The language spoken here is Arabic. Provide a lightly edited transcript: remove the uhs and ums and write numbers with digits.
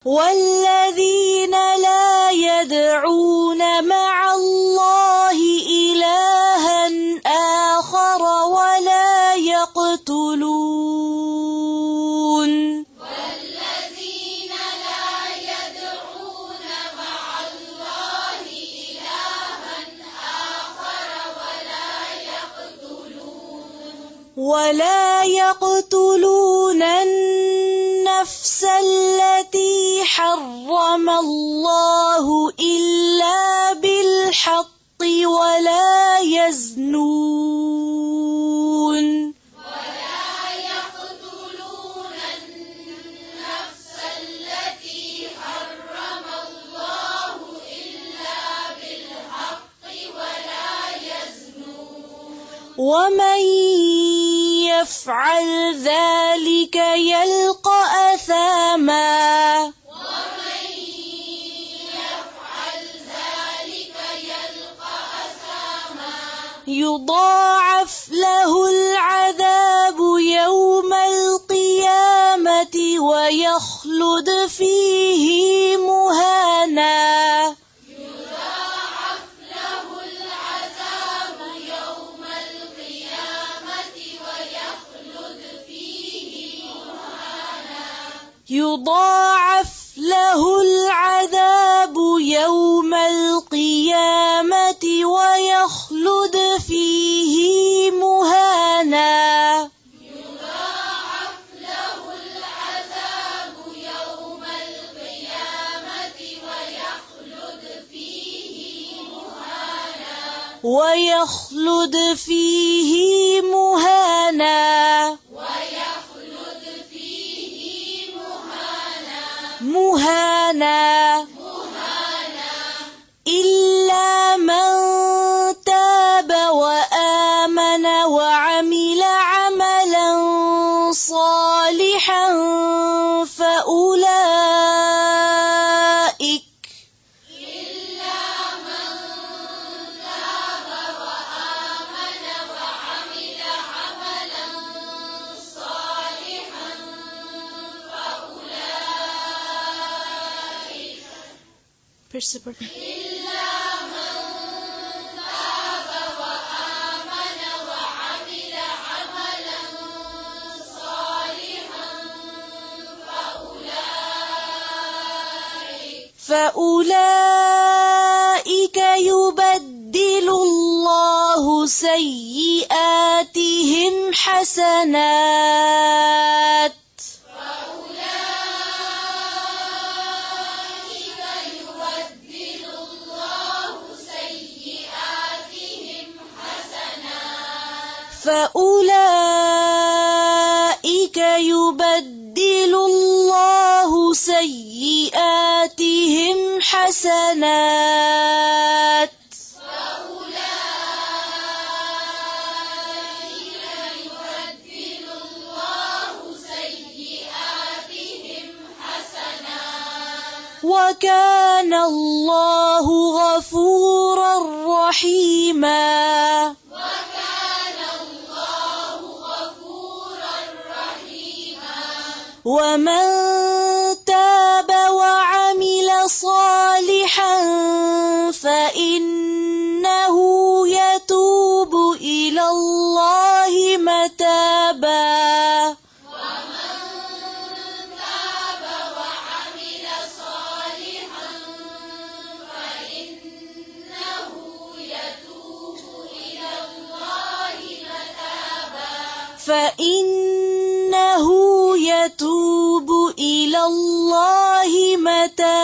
والذين لا يدعون مع الله إلها آخر ولا يقتلون النفس التي حرم الله إلا بالحق ولا يزنون ومن يفعل ذلك يلقى أثاما يضاعف له العذاب يوم القيامة ويخلد فيه مهانا يضاعف له العذاب يوم القيامة ويخلد فيه مهانا ويخلد فيه مهانا إلا من تاب وآمن وعمل عملا صالحا فأولئك فأولئك يبدل الله سيئاتهم حسنات فأولئك يبدل الله سيئاتهم حسنات وكان الله غفورا رحيما ومن تاب وعمل صالحا فإنه يتوب إلى الله متابا فإنه يتوب إلى الله متابا